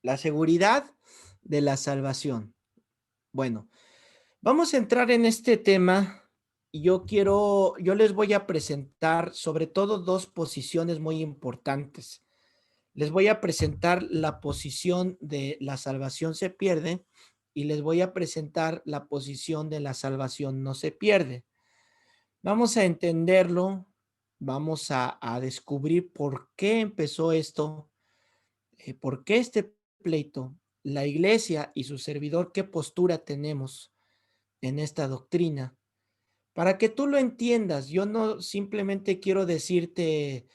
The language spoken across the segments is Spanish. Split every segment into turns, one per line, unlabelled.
La seguridad de la salvación. Bueno, vamos a entrar en este tema y yo les voy a presentar sobre todo dos posiciones muy importantes. Les voy a presentar la posición de la salvación se pierde y les voy a presentar la posición de la salvación no se pierde. Vamos a entenderlo, vamos a descubrir por qué empezó esto, por qué este pleito, la iglesia y su servidor, qué postura tenemos en esta doctrina. Para que tú lo entiendas, yo no simplemente quiero decirte,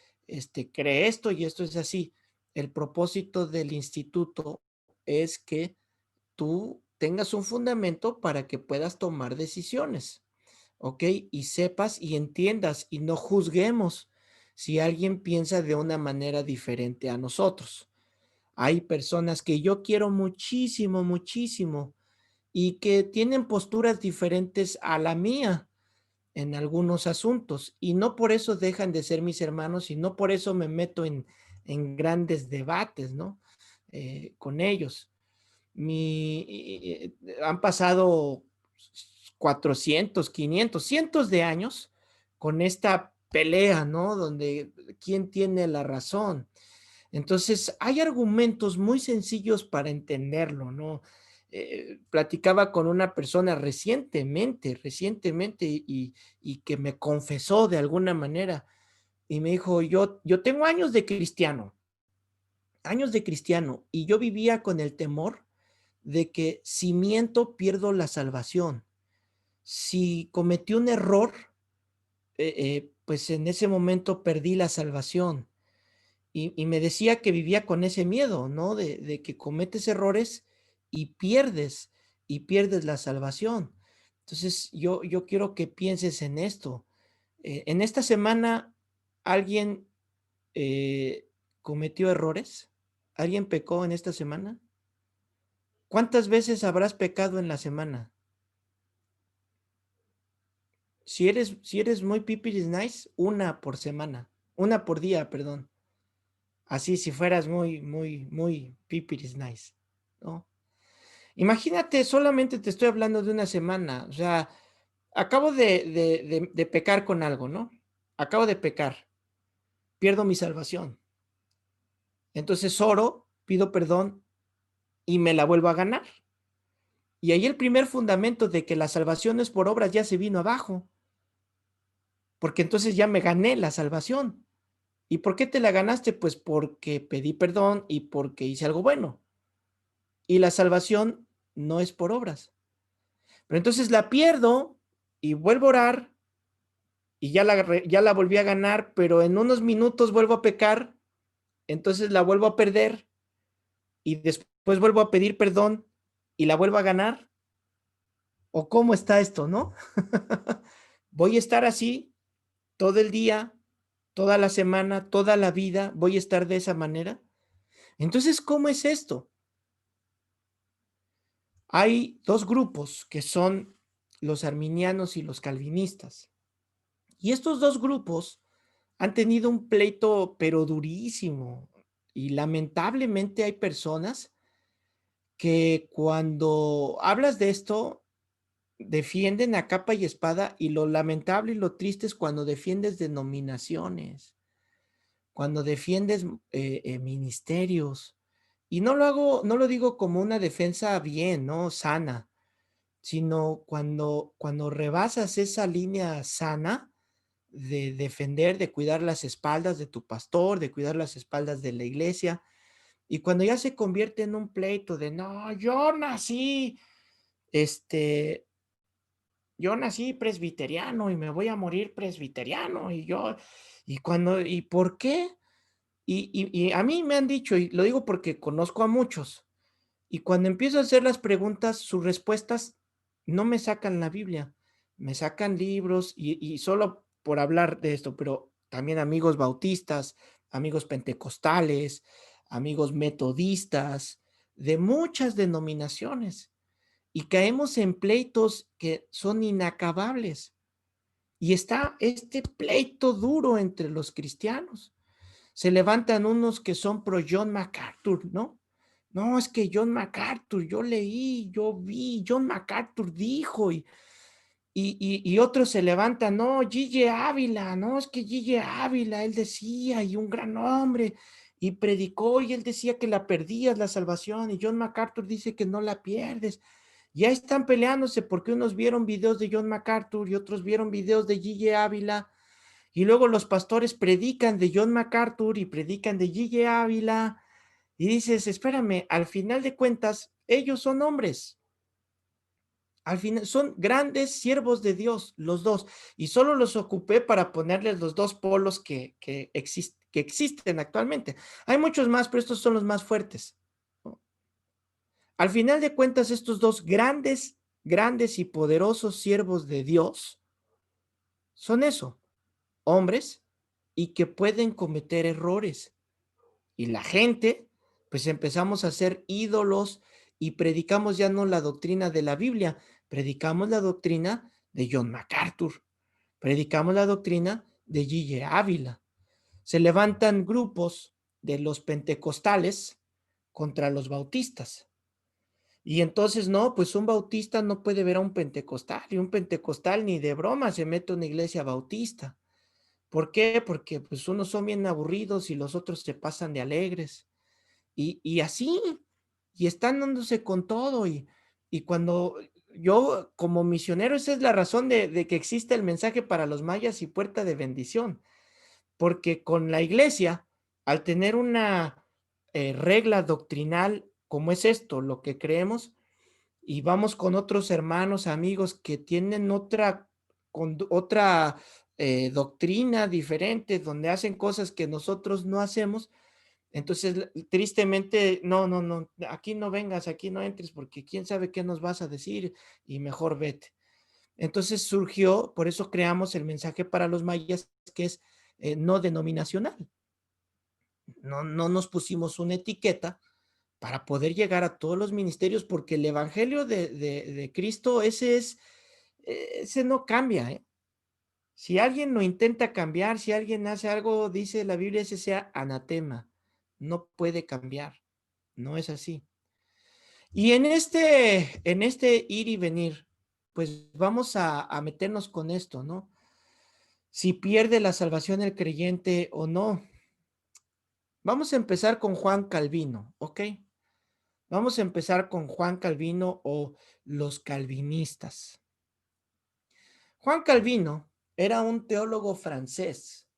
cree esto y esto es así. El propósito del instituto es que tú tengas un fundamento para que puedas tomar decisiones, ¿ok? Y sepas y entiendas y no juzguemos si alguien piensa de una manera diferente a nosotros. Hay personas que yo quiero muchísimo, muchísimo y que tienen posturas diferentes a la mía en algunos asuntos y no por eso dejan de ser mis hermanos y no por eso me meto en grandes debates, ¿no? Con ellos. Han pasado 400, 500, cientos de años con esta pelea, ¿no? Donde quién tiene la razón. Entonces, hay argumentos muy sencillos para entenderlo, ¿no? Platicaba con una persona recientemente, y que me confesó de alguna manera, y me dijo, yo tengo años de cristiano, y yo vivía con el temor de que si miento, pierdo la salvación. Si cometí un error, pues en ese momento perdí la salvación. Y me decía que vivía con ese miedo, ¿no? De que cometes errores y pierdes la salvación. Entonces, yo quiero que pienses en esto. En esta semana, ¿alguien cometió errores? ¿Alguien pecó en esta semana? ¿Cuántas veces habrás pecado en la semana? Si eres muy pipiris nice, una por semana, una por día, perdón. Así si fueras muy, muy, muy pipiris nice, ¿no? Imagínate, solamente te estoy hablando de una semana, o sea, acabo de pecar con algo, ¿no? Acabo de pecar, pierdo mi salvación. Entonces oro, pido perdón y me la vuelvo a ganar. Y ahí el primer fundamento de que la salvación es por obras ya se vino abajo, porque entonces ya me gané la salvación. ¿Y por qué te la ganaste? Pues porque pedí perdón y porque hice algo bueno. Y la salvación no es por obras. Pero entonces la pierdo y vuelvo a orar y ya la volví a ganar, pero en unos minutos vuelvo a pecar, entonces la vuelvo a perder y después vuelvo a pedir perdón y la vuelvo a ganar. ¿O cómo está esto, no? Voy a estar así todo el día, toda la semana, toda la vida, voy a estar de esa manera. Entonces, ¿cómo es esto? Hay dos grupos que son los arminianos y los calvinistas. Y estos dos grupos han tenido un pleito, pero durísimo. Y lamentablemente hay personas que cuando hablas de esto, defienden a capa y espada, y lo lamentable y lo triste es cuando defiendes denominaciones, cuando defiendes ministerios. Y no lo digo como una defensa bien, ¿no? Sana, sino cuando rebasas esa línea sana de defender, de cuidar las espaldas de tu pastor, de cuidar las espaldas de la iglesia, y cuando ya se convierte en un pleito de no, este, yo nací presbiteriano y me voy a morir presbiteriano, ¿y por qué? Y a mí me han dicho, y lo digo porque conozco a muchos, y cuando empiezo a hacer las preguntas, sus respuestas no me sacan la Biblia, me sacan libros y solo por hablar de esto, pero también amigos bautistas, amigos pentecostales, amigos metodistas, de muchas denominaciones, y caemos en pleitos que son inacabables. Y está este pleito duro entre los cristianos. Se levantan unos que son pro John MacArthur, ¿no? No, es que John MacArthur, yo leí, yo vi, John MacArthur dijo, y otros se levantan, no, Gigi Ávila, no, es que Gigi Ávila, él decía, y un gran hombre, y predicó, y él decía que la perdías la salvación, y John MacArthur dice que no la pierdes. Ya están peleándose porque unos vieron videos de John MacArthur y otros vieron videos de Gigi Ávila, y luego los pastores predican de John MacArthur y predican de Gigi Ávila, y dices, espérame, al final de cuentas, ellos son hombres. Al final son grandes siervos de Dios, los dos, y solo los ocupé para ponerles los dos polos que existen actualmente. Hay muchos más, pero estos son los más fuertes, ¿no? Al final de cuentas, estos dos grandes y poderosos siervos de Dios son eso, hombres y que pueden cometer errores. Y la gente, pues empezamos a hacer ídolos y predicamos ya no la doctrina de la Biblia, predicamos la doctrina de John MacArthur, predicamos la doctrina de Gigi Ávila. Se levantan grupos de los pentecostales contra los bautistas. Y entonces, no, pues un bautista no puede ver a un pentecostal, y un pentecostal ni de broma se mete a una iglesia bautista. ¿Por qué? Porque pues unos son bien aburridos y los otros se pasan de alegres. Y así, y están dándose con todo. Y cuando yo, como misionero, esa es la razón de que existe el mensaje para los mayas y puerta de bendición, porque con la iglesia, al tener una regla doctrinal como es esto, lo que creemos, y vamos con otros hermanos, amigos que tienen otra doctrina diferente, donde hacen cosas que nosotros no hacemos, entonces, tristemente, no, no, no, aquí no vengas, aquí no entres, porque quién sabe qué nos vas a decir y mejor vete. Entonces surgió, por eso creamos el mensaje para los mayas, que es no denominacional. No, no nos pusimos una etiqueta para poder llegar a todos los ministerios, porque el evangelio de Cristo, ese no cambia, ¿eh? Si alguien lo intenta cambiar, si alguien hace algo, dice la Biblia, ese sea anatema, no puede cambiar. No es así. Y en este ir y venir, pues vamos a meternos con esto, ¿no? Si pierde la salvación el creyente o no. Vamos a empezar con Juan Calvino, ¿ok? Vamos a empezar con Juan Calvino o los calvinistas. Juan Calvino era un teólogo francés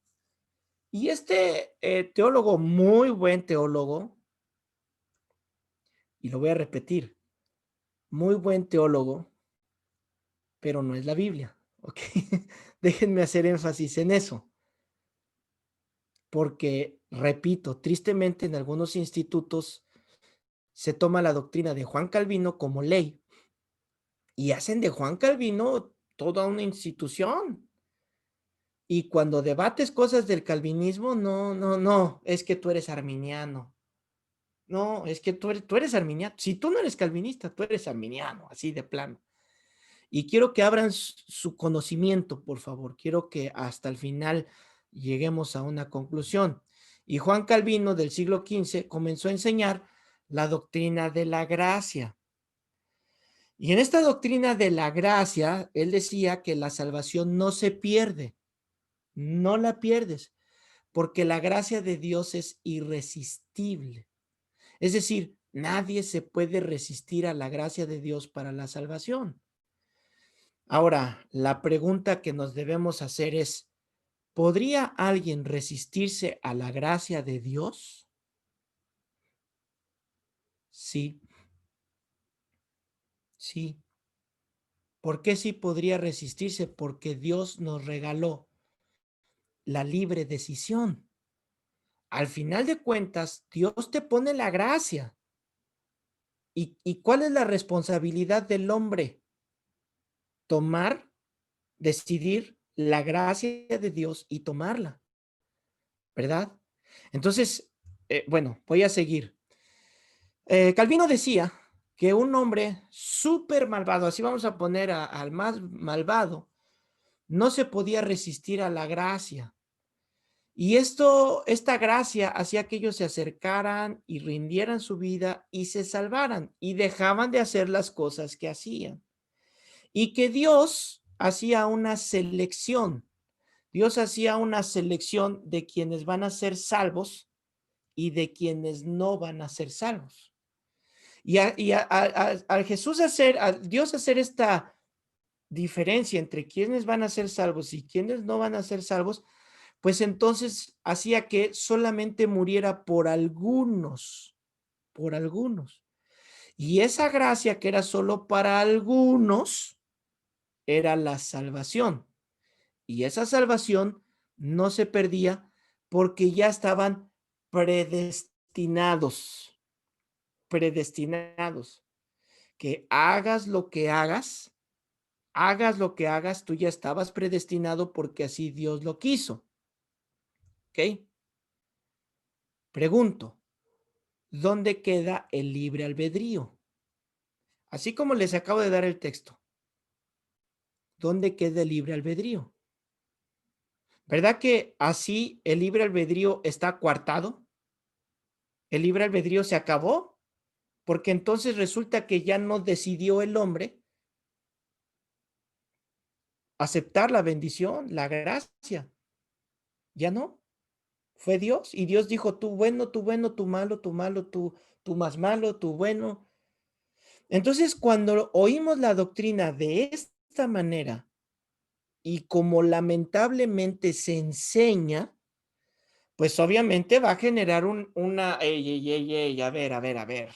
y este teólogo, muy buen teólogo, y lo voy a repetir, muy buen teólogo, pero no es la Biblia, ¿ok? Déjenme hacer énfasis en eso, porque, repito, tristemente en algunos institutos se toma la doctrina de Juan Calvino como ley y hacen de Juan Calvino toda una institución. Y cuando debates cosas del calvinismo, no, no, no, es que tú eres arminiano. No, es que tú eres arminiano. Si tú no eres calvinista, tú eres arminiano, así de plano. Y quiero que abran su conocimiento, por favor. Quiero que hasta el final lleguemos a una conclusión. Y Juan Calvino del siglo XV comenzó a enseñar la doctrina de la gracia. Y en esta doctrina de la gracia, él decía que la salvación no se pierde, no la pierdes, porque la gracia de Dios es irresistible. Es decir, nadie se puede resistir a la gracia de Dios para la salvación. Ahora, la pregunta que nos debemos hacer es, ¿podría alguien resistirse a la gracia de Dios? Sí, sí. ¿Por qué sí podría resistirse? Porque Dios nos regaló la libre decisión. Al final de cuentas, Dios te pone la gracia. ¿Y cuál es la responsabilidad del hombre? Tomar, decidir la gracia de Dios y tomarla, ¿verdad? Entonces, bueno, voy a seguir. Calvino decía que un hombre súper malvado, así vamos a poner al más malvado, no se podía resistir a la gracia. Y esta gracia hacía que ellos se acercaran y rindieran su vida y se salvaran y dejaban de hacer las cosas que hacían. Y que Dios hacía una selección. Dios hacía una selección de quienes van a ser salvos y de quienes no van a ser salvos. Al Jesús hacer, al Dios hacer esta diferencia entre quienes van a ser salvos y quienes no van a ser salvos, pues entonces hacía que solamente muriera por algunos, por algunos. Y esa gracia que era solo para algunos era la salvación. Y esa salvación no se perdía porque ya estaban predestinados, predestinados. Que hagas lo que hagas, tú ya estabas predestinado porque así Dios lo quiso. ¿Ok? Pregunto, ¿dónde queda el libre albedrío? Así como les acabo de dar el texto, ¿dónde queda el libre albedrío? ¿Verdad que así el libre albedrío está coartado? ¿El libre albedrío se acabó? Porque entonces resulta que ya no decidió el hombre aceptar la bendición, la gracia. Ya no. Fue Dios y Dios dijo, tú bueno, tú bueno, tú malo, tú malo, tú más malo, tú bueno. Entonces, cuando oímos la doctrina de esta manera y como lamentablemente se enseña, pues obviamente va a generar una, ey, a ver,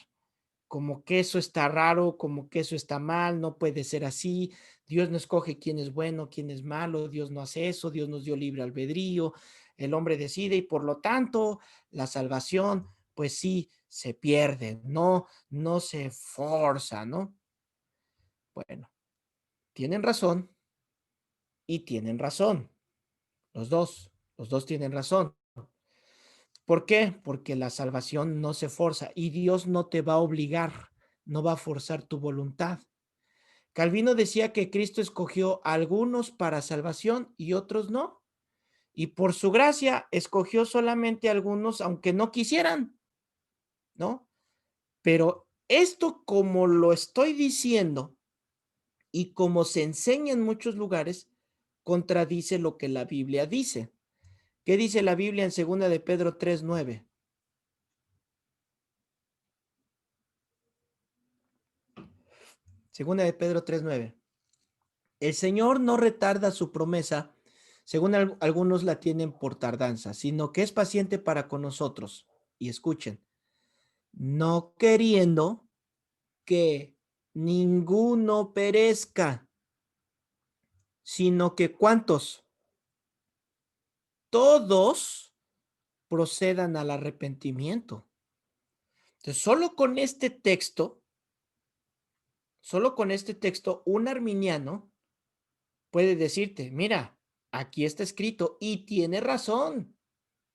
como que eso está raro, como que eso está mal, no puede ser así. Dios no escoge quién es bueno, quién es malo, Dios no hace eso, Dios nos dio libre albedrío, el hombre decide y por lo tanto la salvación, pues sí, se pierde, no se forza, ¿no? Bueno, tienen razón y tienen razón, los dos tienen razón. ¿Por qué? Porque la salvación no se forza y Dios no te va a obligar, no va a forzar tu voluntad. Calvino decía que Cristo escogió a algunos para salvación y otros no. Y por su gracia escogió solamente a algunos, aunque no quisieran, ¿no? Pero esto, como lo estoy diciendo y como se enseña en muchos lugares, contradice lo que la Biblia dice. ¿Qué dice la Biblia en 2 de Pedro 3:9? Segunda de Pedro 3:9. El Señor no retarda su promesa, según algunos la tienen por tardanza, sino que es paciente para con nosotros. Y escuchen, no queriendo que ninguno perezca, sino que ¿cuántos? Todos procedan al arrepentimiento. Entonces, solo con este texto, un arminiano puede decirte, mira, aquí está escrito y tiene razón.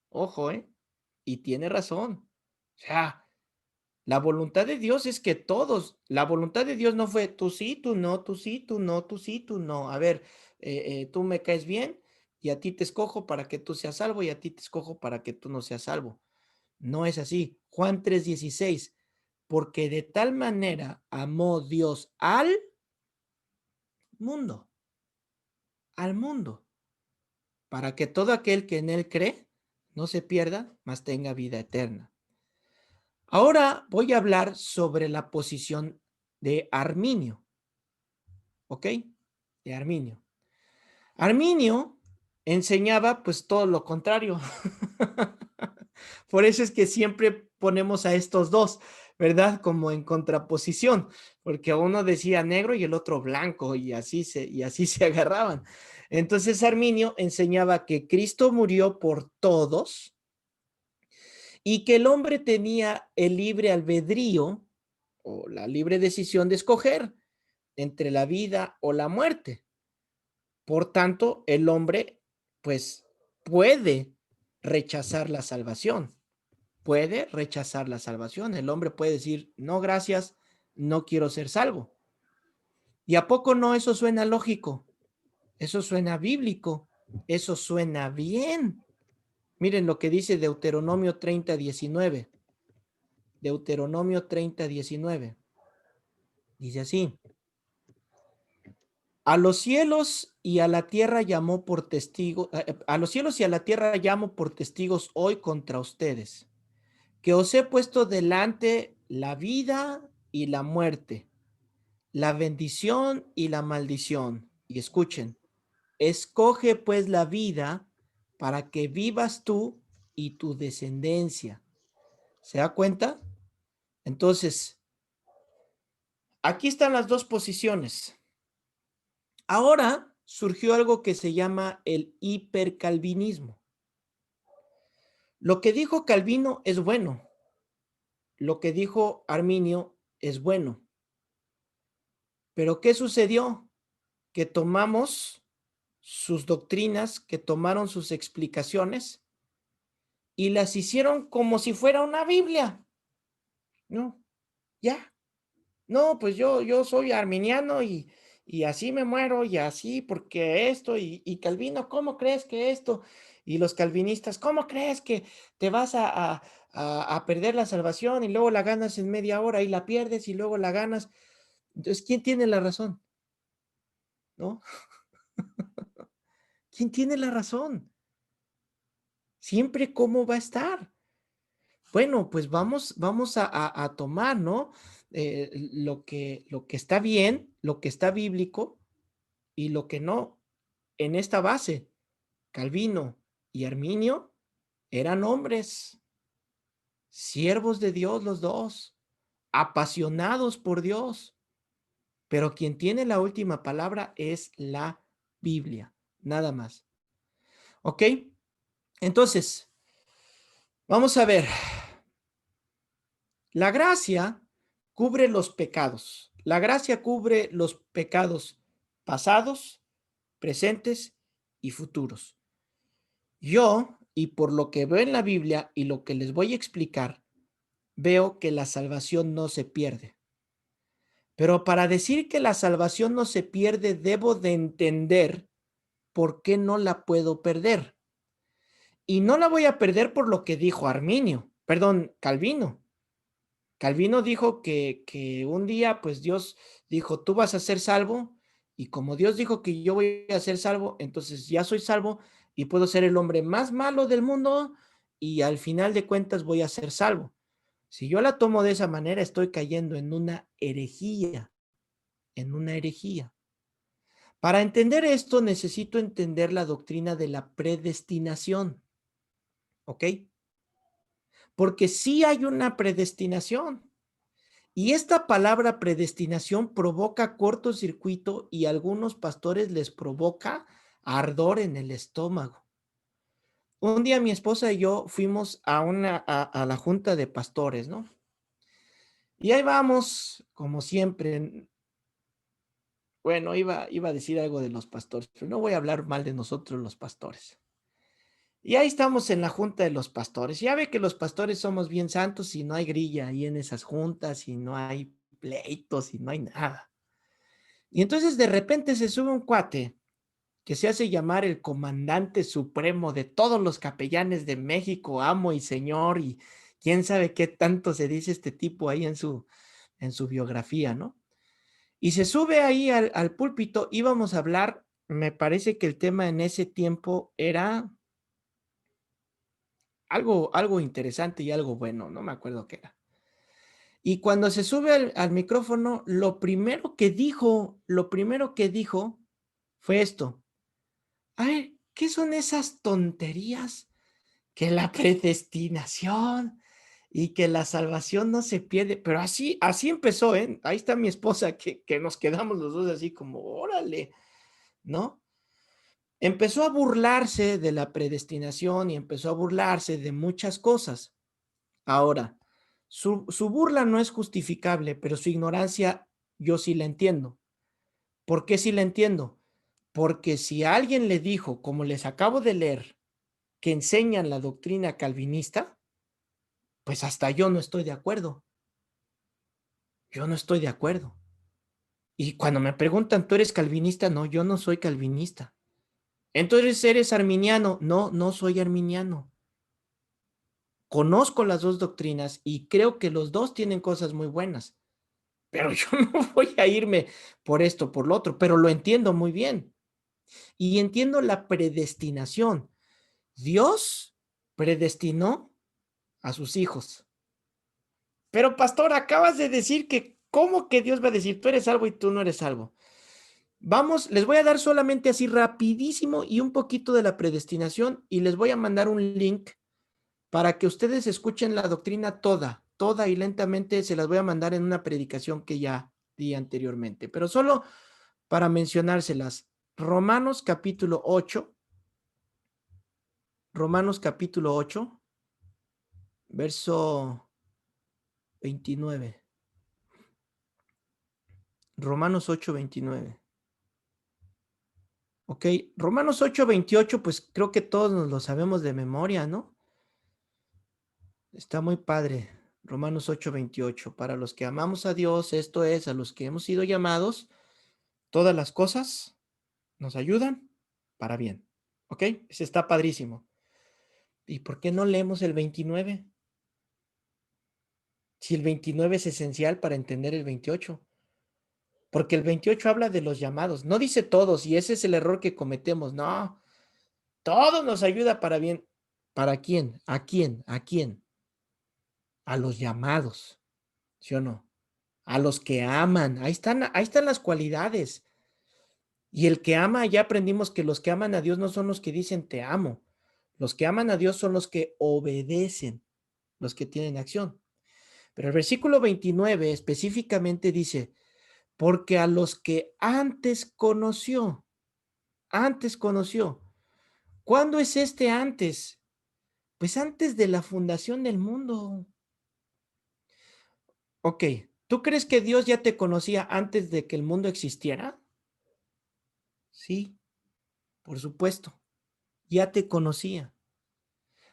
Ojo, ¿eh? Y tiene razón. O sea, la voluntad de Dios es que todos, la voluntad de Dios no fue tú sí, tú no, tú sí, tú no, tú sí, tú no. A ver, tú me caes bien y a ti te escojo para que tú seas salvo y a ti te escojo para que tú no seas salvo. No es así. Juan 3:16, porque de tal manera amó Dios mundo, al mundo, para que todo aquel que en él cree no se pierda, mas tenga vida eterna. Ahora voy a hablar sobre la posición de Arminio, ¿ok? De Arminio. Arminio enseñaba pues todo lo contrario. Por eso es que siempre ponemos a estos dos, ¿verdad? Como en contraposición, porque uno decía negro y el otro blanco y así se agarraban. Entonces Arminio enseñaba que Cristo murió por todos y que el hombre tenía el libre albedrío o la libre decisión de escoger entre la vida o la muerte. Por tanto, el hombre, pues, puede rechazar la salvación, puede rechazar la salvación. El hombre puede decir, no, gracias, no quiero ser salvo. ¿Y a poco no eso suena lógico? Eso suena bíblico, eso suena bien. Miren lo que dice Deuteronomio 30:19. Deuteronomio 30:19. Dice así: a los cielos y a la tierra llamó por testigo, a los cielos y a la tierra llamo por testigos hoy contra ustedes, que os he puesto delante la vida y la muerte, la bendición y la maldición. Y escuchen, escoge pues la vida para que vivas tú y tu descendencia. ¿Se da cuenta? Entonces, aquí están las dos posiciones. Ahora surgió algo que se llama el hipercalvinismo. Lo que dijo Calvino es bueno, lo que dijo Arminio es bueno. Pero ¿qué sucedió? Que tomamos sus doctrinas, que tomaron sus explicaciones y las hicieron como si fuera una Biblia. No, ya. No, pues yo soy arminiano y así me muero y así porque esto y Calvino, ¿cómo crees que esto? Y los calvinistas, ¿cómo crees que te vas a perder la salvación y luego la ganas en media hora y la pierdes y luego la ganas? Entonces, ¿quién tiene la razón? ¿No? ¿Quién tiene la razón? Siempre cómo va a estar. Bueno, pues vamos a tomar, ¿no? Lo que está bien, lo que está bíblico y lo que no. En esta base, Calvino y Arminio eran hombres, siervos de Dios los dos, apasionados por Dios, pero quien tiene la última palabra es la Biblia, nada más. ¿Ok? Entonces, vamos a ver. La gracia cubre los pecados. La gracia cubre los pecados pasados, presentes y futuros. Yo, y por lo que veo en la Biblia y lo que les voy a explicar, veo que la salvación no se pierde. Pero para decir que la salvación no se pierde, debo de entender por qué no la puedo perder. Y no la voy a perder por lo que dijo Arminio, perdón, Calvino. Calvino dijo que un día, pues Dios dijo, tú vas a ser salvo, y como Dios dijo que yo voy a ser salvo, entonces ya soy salvo y puedo ser el hombre más malo del mundo y al final de cuentas voy a ser salvo. Si yo la tomo de esa manera, estoy cayendo en una herejía, en una herejía. Para entender esto, necesito entender la doctrina de la predestinación, ¿ok? Porque sí hay una predestinación. Y esta palabra predestinación provoca cortocircuito y a algunos pastores les provoca ardor en el estómago. Un día mi esposa y yo fuimos a la junta de pastores, ¿no? Y ahí vamos, como siempre. Bueno, iba a decir algo de los pastores, pero no voy a hablar mal de nosotros los pastores. Y ahí estamos en la junta de los pastores. Ya ve que los pastores somos bien santos y no hay grilla ahí en esas juntas y no hay pleitos y no hay nada. Y entonces de repente se sube un cuate que se hace llamar el comandante supremo de todos los capellanes de México, amo y señor, y quién sabe qué tanto se dice este tipo ahí en su biografía, ¿no? Y se sube ahí al púlpito, íbamos a hablar, me parece que el tema en ese tiempo era algo interesante y algo bueno, no me acuerdo qué era. Y cuando se sube al micrófono, lo primero que dijo fue esto: a ver, ¿qué son esas tonterías? Que la predestinación y que la salvación no se pierde, pero así empezó, ¿eh? Ahí está mi esposa, que nos quedamos los dos así como, órale, ¿no? Empezó a burlarse de la predestinación y empezó a burlarse de muchas cosas. Ahora, su burla no es justificable, pero su ignorancia yo sí la entiendo. ¿Por qué sí la entiendo? Porque si alguien le dijo, como les acabo de leer, que enseñan la doctrina calvinista, pues hasta yo no estoy de acuerdo. Yo no estoy de acuerdo. Y cuando me preguntan, ¿tú eres calvinista? No, yo no soy calvinista. Entonces, ¿eres arminiano? No, no soy arminiano. conozco las dos doctrinas y creo que los dos tienen cosas muy buenas, pero yo no voy a irme por esto, por lo otro, pero lo entiendo muy bien. Y entiendo la predestinación. Dios predestinó a sus hijos. Pero pastor, acabas de decir que, ¿cómo que Dios va a decir, tú eres salvo y tú no eres salvo? Vamos, les voy a dar solamente así rapidísimo y un poquito de la predestinación y les voy a mandar un link para que ustedes escuchen la doctrina toda, toda y lentamente se las voy a mandar en una predicación que ya di anteriormente, pero solo para mencionárselas. Romanos capítulo 8, verso 29. Romanos 8:29. Ok, Romanos 8:28, pues creo que todos nos lo sabemos de memoria, ¿no? Está muy padre. Romanos 8:28. Para los que amamos a Dios, esto es, a los que hemos sido llamados, todas las cosas nos ayudan para bien. ¿Ok? Ese está padrísimo. ¿Y por qué no leemos el 29? Si el 29 es esencial para entender el 28. Porque el 28 habla de los llamados. No dice todos, y ese es el error que cometemos. No, todo nos ayuda para bien. ¿Para quién? ¿A quién? ¿A quién? A los llamados, ¿sí o no? A los que aman. Ahí están las cualidades. Y el que ama, ya aprendimos que los que aman a Dios no son los que dicen te amo. Los que aman a Dios son los que obedecen, los que tienen acción. Pero el versículo 29 específicamente dice, porque a los que antes conoció. ¿Cuándo es este antes? Pues antes de la fundación del mundo. Ok, ¿tú crees que Dios ya te conocía antes de que el mundo existiera? Sí, por supuesto, ya te conocía.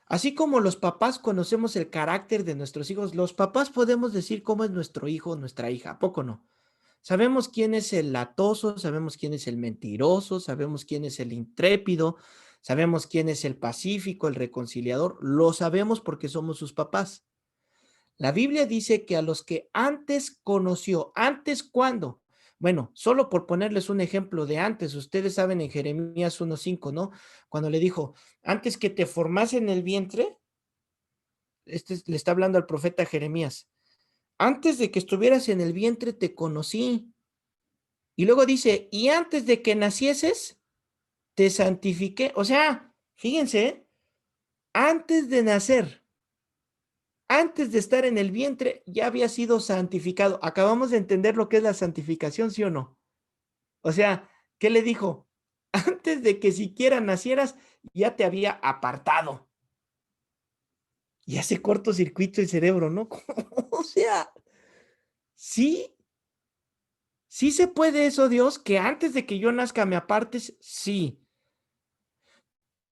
Así como los papás conocemos el carácter de nuestros hijos, los papás podemos decir cómo es nuestro hijo o nuestra hija, ¿a poco no? Sabemos quién es el latoso, sabemos quién es el mentiroso, sabemos quién es el intrépido, sabemos quién es el pacífico, el reconciliador, lo sabemos porque somos sus papás. La Biblia dice que a los que antes conoció, ¿antes cuándo? Bueno, solo por ponerles un ejemplo de antes, ustedes saben en Jeremías 1:5, ¿no? Cuando le dijo, antes que te formase en el vientre, le está hablando al profeta Jeremías, antes de que estuvieras en el vientre te conocí. Y luego dice, y antes de que nacieses, te santifiqué. O sea, fíjense, antes de nacer, antes de estar en el vientre, ya había sido santificado. Acabamos de entender lo que es la santificación, ¿sí o no? O sea, ¿qué le dijo? Antes de que siquiera nacieras, ya te había apartado. Y hace cortocircuito el cerebro, ¿no? O sea, sí, sí se puede eso, Dios, que antes de que yo nazca me apartes, sí.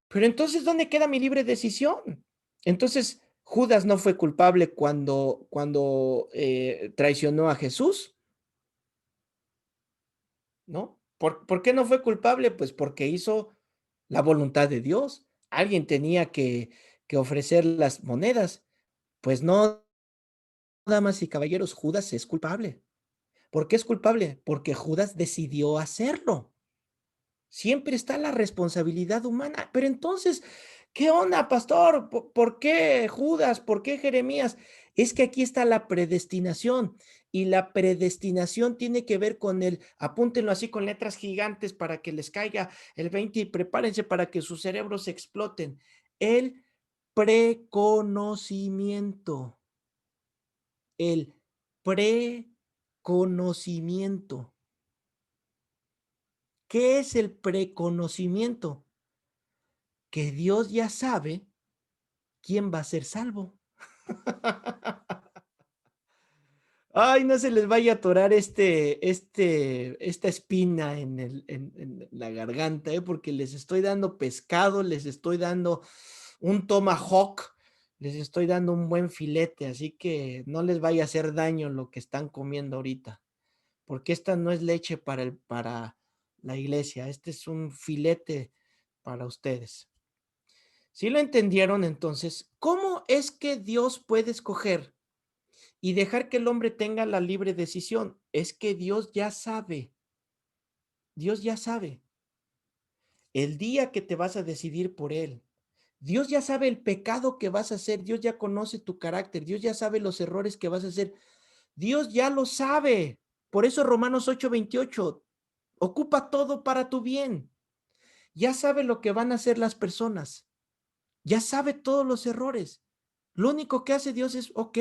Pero entonces, ¿dónde queda mi libre decisión? Entonces, Judas no fue culpable cuando traicionó a Jesús, ¿no? ¿Por qué no fue culpable? Pues porque hizo la voluntad de Dios. Alguien tenía que ofrecer las monedas. Pues no, damas y caballeros, Judas es culpable. ¿Por qué es culpable? Porque Judas decidió hacerlo. Siempre está la responsabilidad humana. Pero entonces, ¿qué onda, pastor? ¿Por qué Judas? ¿Por qué Jeremías? Es que aquí está la predestinación y la predestinación tiene que ver con el, apúntenlo así con letras gigantes para que les caiga el 20 y prepárense para que sus cerebros exploten. El preconocimiento. El preconocimiento. ¿Qué es el preconocimiento? Que Dios ya sabe quién va a ser salvo. Ay, no se les vaya a atorar esta espina en la garganta, porque les estoy dando pescado, les estoy dando un tomahawk, les estoy dando un buen filete, así que no les vaya a hacer daño lo que están comiendo ahorita, porque esta no es leche para la iglesia, este es un filete para ustedes. ¿Sí lo entendieron entonces? ¿Cómo es que Dios puede escoger y dejar que el hombre tenga la libre decisión? Es que Dios ya sabe el día que te vas a decidir por Él. Dios ya sabe el pecado que vas a hacer, Dios ya conoce tu carácter, Dios ya sabe los errores que vas a hacer, Dios ya lo sabe. Por eso Romanos 8:28, ocupa todo para tu bien. Ya sabe lo que van a hacer las personas, ya sabe todos los errores. Lo único que hace Dios es, ok,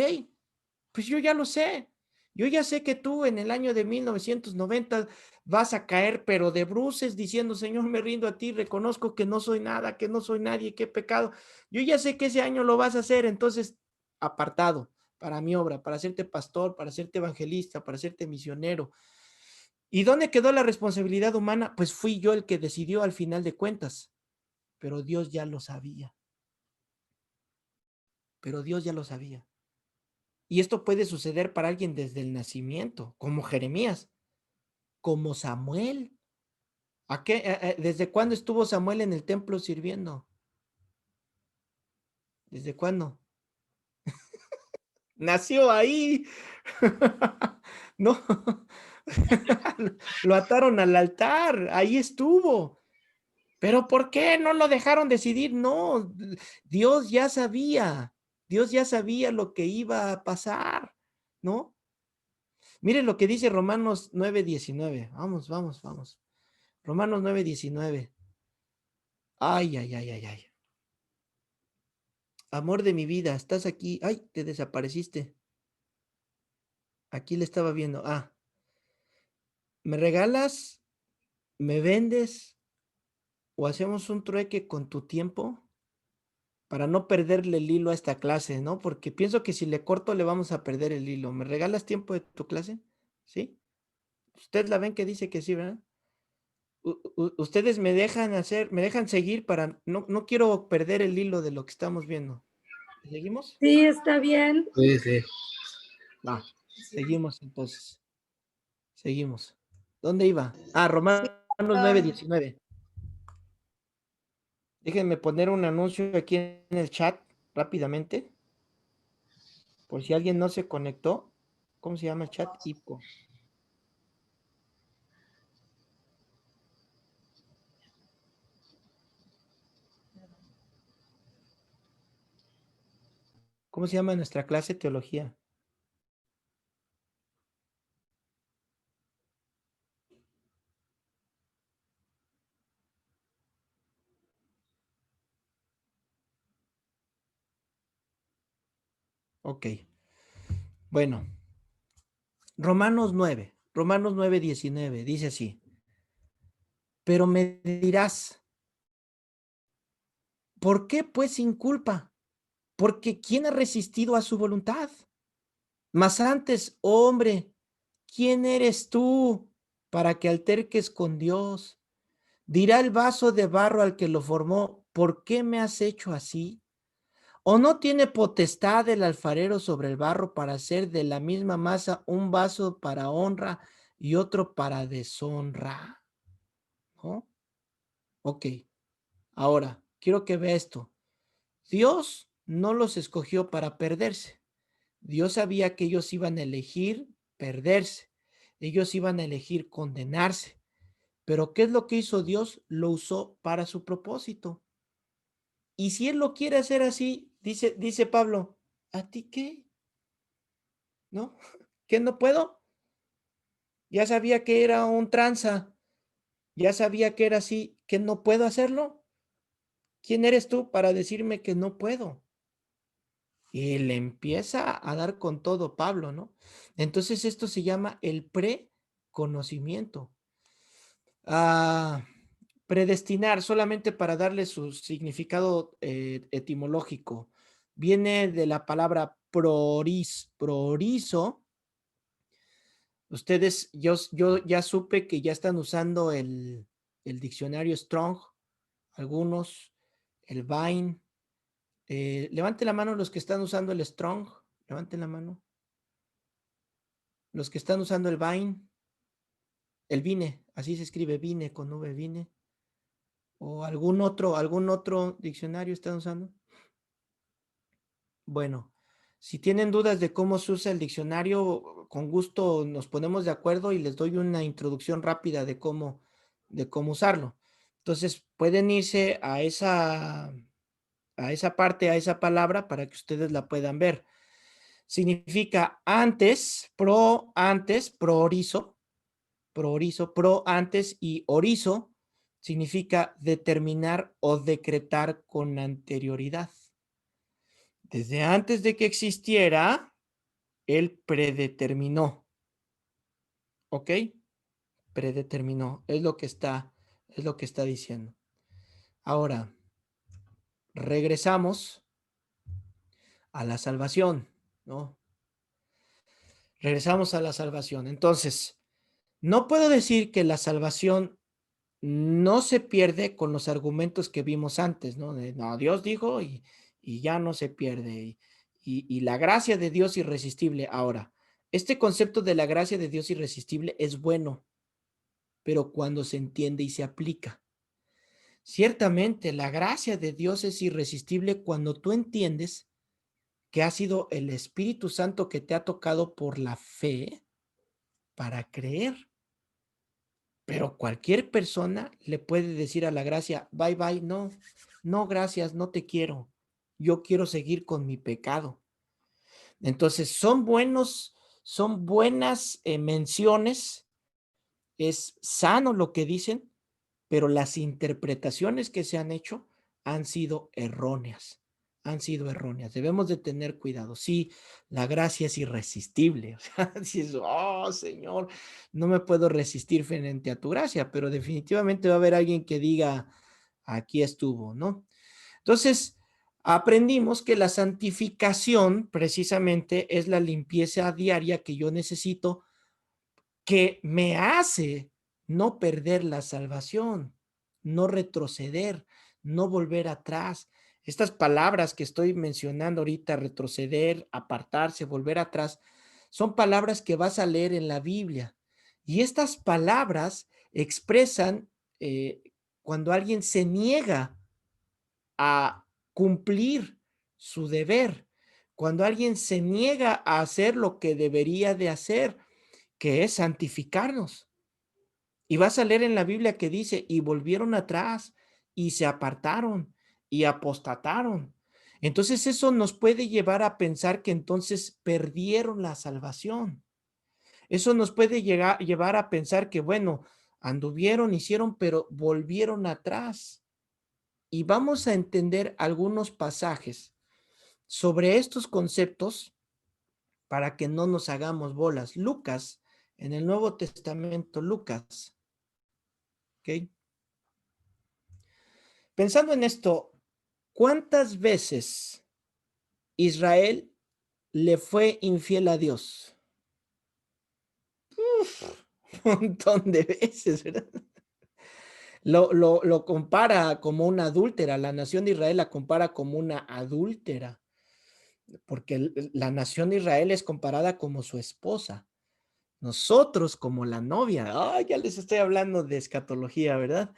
pues yo ya lo sé. Yo ya sé que tú en el año de 1990 vas a caer, pero de bruces, diciendo, Señor, me rindo a ti, reconozco que no soy nada, que no soy nadie, que he pecado. Yo ya sé que ese año lo vas a hacer, entonces, apartado para mi obra, para hacerte pastor, para hacerte evangelista, para hacerte misionero. ¿Y dónde quedó la responsabilidad humana? Pues fui yo el que decidió al final de cuentas, pero Dios ya lo sabía, pero Dios ya lo sabía. Y esto puede suceder para alguien desde el nacimiento, como Jeremías, como Samuel. ¿Desde cuándo estuvo Samuel en el templo sirviendo? ¿Desde cuándo? Nació ahí. No, lo ataron al altar, ahí estuvo. Pero ¿por qué no lo dejaron decidir? No, Dios ya sabía, Dios ya sabía lo que iba a pasar, ¿no? Miren lo que dice Romanos 9:19. Vamos, vamos, vamos. Romanos 9:19. Ay, ay, ay, ay, ay. Amor de mi vida, estás aquí. Ay, te desapareciste. Aquí le estaba viendo. ¿Me regalas? ¿Me vendes? ¿O hacemos un trueque con tu tiempo? Para no perderle el hilo a esta clase, ¿no? Porque pienso que si le corto le vamos a perder el hilo. ¿Me regalas tiempo de tu clase? ¿Sí? Usted la ven que dice que sí, ¿verdad? Ustedes me dejan seguir para, no quiero perder el hilo de lo que estamos viendo. ¿Seguimos?
Sí, está bien.
Sí, sí.
Va, seguimos entonces. Seguimos. ¿Dónde iba? Romanos
Ah,
9:19. Déjenme poner un anuncio aquí en el chat rápidamente, por si alguien no se conectó. ¿Cómo se llama el chat? IPCO. ¿Cómo se llama nuestra clase? Teología. Ok. Bueno, Romanos 9:19, dice así. Pero me dirás, ¿por qué pues sin culpa? Porque ¿quién ha resistido a su voluntad? Mas antes, oh hombre, ¿quién eres tú para que alterques con Dios? Dirá el vaso de barro al que lo formó, ¿por qué me has hecho así? ¿O no tiene potestad el alfarero sobre el barro para hacer de la misma masa un vaso para honra y otro para deshonra? ¿No? Ok, ahora quiero que vea esto. Dios no los escogió para perderse. Dios sabía que ellos iban a elegir perderse. Ellos iban a elegir condenarse. Pero ¿qué es lo que hizo Dios? Lo usó para su propósito. Y si Él lo quiere hacer así, dice Pablo, ¿a ti qué? ¿No? ¿Qué no puedo? Ya sabía que era un tranza, ya sabía que era así, que no puedo hacerlo. ¿Quién eres tú para decirme que no puedo? Y le empieza a dar con todo Pablo, ¿no? Entonces esto se llama el preconocimiento. Ah, predestinar, solamente para darle su significado etimológico, viene de la palabra prorizo. Ustedes, yo ya supe que ya están usando el diccionario Strong, algunos, el Vine. Levanten la mano los que están usando el Strong, levanten la mano. Los que están usando el Vine, así se escribe Vine con V, Vine. ¿O algún otro diccionario están usando? Bueno, si tienen dudas de cómo se usa el diccionario, con gusto nos ponemos de acuerdo y les doy una introducción rápida de cómo usarlo. Entonces, pueden irse a esa parte, a esa palabra para que ustedes la puedan ver. Significa antes, pro antes y orizo significa determinar o decretar con anterioridad. Desde antes de que existiera, él predeterminó, ¿ok? Predeterminó, es lo que está diciendo. Ahora, regresamos a la salvación, ¿no? Regresamos a la salvación. Entonces, no puedo decir que la salvación no se pierde con los argumentos que vimos antes, ¿no? De, no, Dios dijo y ya no se pierde. Y la gracia de Dios irresistible. Ahora, este concepto de la gracia de Dios irresistible es bueno, pero cuando se entiende y se aplica. Ciertamente, la gracia de Dios es irresistible cuando tú entiendes que ha sido el Espíritu Santo que te ha tocado por la fe para creer. Pero cualquier persona le puede decir a la gracia, bye bye, no, no, gracias, no te quiero. Yo quiero seguir con mi pecado. Entonces, son buenas menciones, es sano lo que dicen, pero las interpretaciones que se han hecho han sido erróneas, han sido erróneas. Debemos de tener cuidado. Sí, la gracia es irresistible. O sea, si es, oh Señor, no me puedo resistir frente a tu gracia, pero definitivamente va a haber alguien que diga, aquí estuvo, ¿no? Entonces, aprendimos que la santificación precisamente es la limpieza diaria que yo necesito, que me hace no perder la salvación, no retroceder, no volver atrás. Estas palabras que estoy mencionando ahorita, retroceder, apartarse, volver atrás, son palabras que vas a leer en la Biblia. Y estas palabras expresan cuando alguien se niega a cumplir su deber, cuando alguien se niega a hacer lo que debería de hacer, que es santificarnos. Y vas a leer en la Biblia que dice, y volvieron atrás, y se apartaron, y apostataron. Entonces eso nos puede llevar a pensar que entonces perdieron la salvación. Eso nos puede llevar a pensar que, bueno, anduvieron, hicieron, pero volvieron atrás. Y vamos a entender algunos pasajes sobre estos conceptos para que no nos hagamos bolas. Lucas, en el Nuevo Testamento, Lucas, ¿ok? Pensando en esto, ¿cuántas veces Israel le fue infiel a Dios? Uf, un montón de veces, ¿verdad? Lo compara como una adúltera, la nación de Israel la compara como una adúltera, porque la nación de Israel es comparada como su esposa. Nosotros como la novia, ya les estoy hablando de escatología, ¿verdad?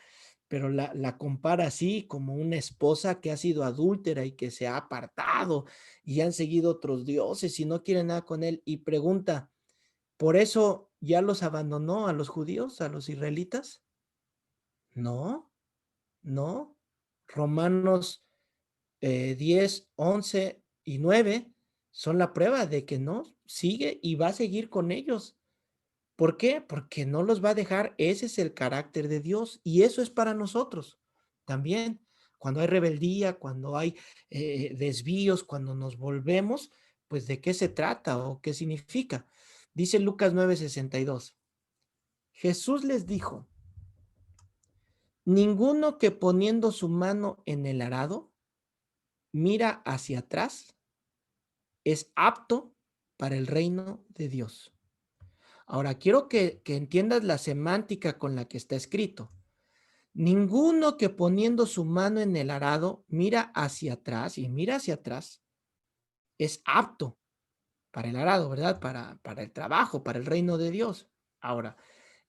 Pero la compara así como una esposa que ha sido adúltera y que se ha apartado y han seguido otros dioses y no quieren nada con él. Y pregunta, ¿por eso ya los abandonó a los judíos, a los israelitas? No, no. Romanos 10, 11 y 9 son la prueba de que no, sigue y va a seguir con ellos. ¿Por qué? Porque no los va a dejar. Ese es el carácter de Dios y eso es para nosotros también. Cuando hay rebeldía, cuando hay desvíos, cuando nos volvemos, pues ¿de qué se trata o qué significa? Dice Lucas 9:62. Jesús les dijo, ninguno que poniendo su mano en el arado mira hacia atrás es apto para el reino de Dios. Ahora, quiero que entiendas la semántica con la que está escrito. Ninguno que poniendo su mano en el arado mira hacia atrás y mira hacia atrás es apto para el arado, ¿verdad? Para el trabajo, para el reino de Dios. Ahora,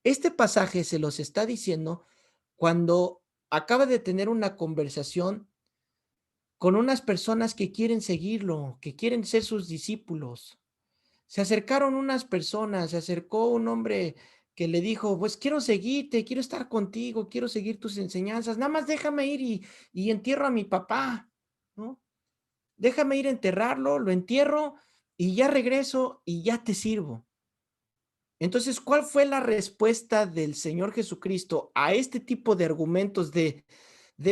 este pasaje se los está diciendo cuando acaba de tener una conversación con unas personas que quieren seguirlo, que quieren ser sus discípulos. Se acercaron unas personas, se acercó un hombre que le dijo, pues quiero seguirte, quiero estar contigo, quiero seguir tus enseñanzas, nada más déjame ir y entierro a mi papá, ¿no? Déjame ir a enterrarlo, lo entierro y ya regreso y ya te sirvo. Entonces, ¿cuál fue la respuesta del Señor Jesucristo a este tipo de argumentos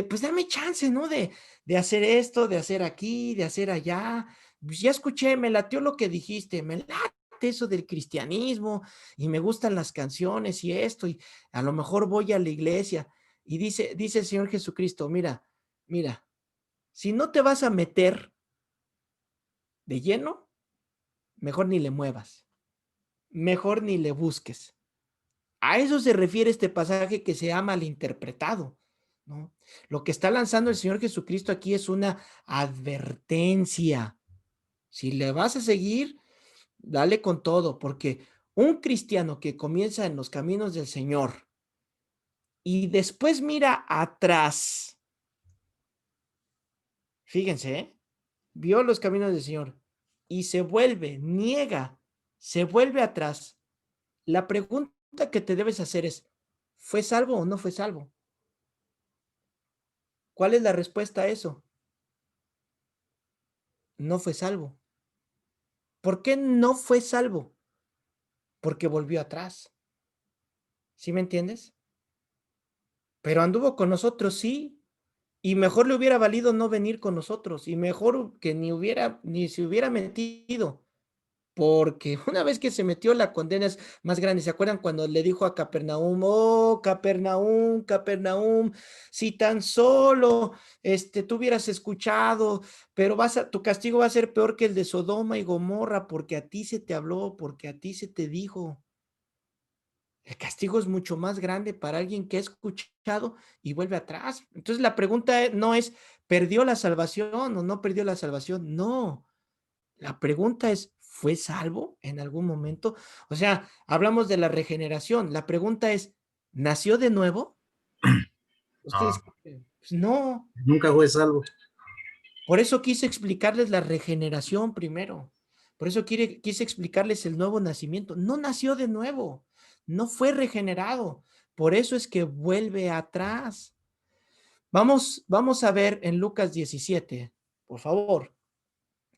pues dame chance, ¿no? De hacer esto, de hacer aquí, de hacer allá. Pues ya escuché, me latió lo que dijiste, me late eso del cristianismo y me gustan las canciones y esto, y a lo mejor voy a la iglesia. Y dice el Señor Jesucristo, mira, si no te vas a meter de lleno, mejor ni le muevas, mejor ni le busques. A eso se refiere este pasaje que se ha malinterpretado, ¿no? Lo que está lanzando el Señor Jesucristo aquí es una advertencia. Si le vas a seguir, dale con todo, porque un cristiano que comienza en los caminos del Señor y después mira atrás, fíjense, ¿eh? Vio los caminos del Señor y se vuelve, niega, se vuelve atrás. La pregunta que te debes hacer es, ¿fue salvo o no fue salvo? ¿Cuál es la respuesta a eso? No fue salvo. ¿Por qué no fue salvo? Porque volvió atrás. ¿Sí me entiendes? Pero anduvo con nosotros, sí. Y mejor le hubiera valido no venir con nosotros. Y mejor que ni se hubiera metido. Porque una vez que se metió, la condena es más grande. ¿Se acuerdan cuando le dijo a Capernaum, oh, Capernaum, Capernaum, si tan solo tú hubieras escuchado, pero tu castigo va a ser peor que el de Sodoma y Gomorra, porque a ti se te habló, porque a ti se te dijo. El castigo es mucho más grande para alguien que ha escuchado y vuelve atrás. Entonces la pregunta no es, ¿perdió la salvación o no perdió la salvación? No. La pregunta es, ¿fue salvo en algún momento? O sea, hablamos de la regeneración. La pregunta es, ¿nació de nuevo?
No,
Ustedes, pues no.
nunca fue salvo.
Por eso quise explicarles la regeneración primero. Por eso quise explicarles el nuevo nacimiento. No nació de nuevo, no fue regenerado. Por eso es que vuelve atrás. Vamos a ver en Lucas 17, por favor.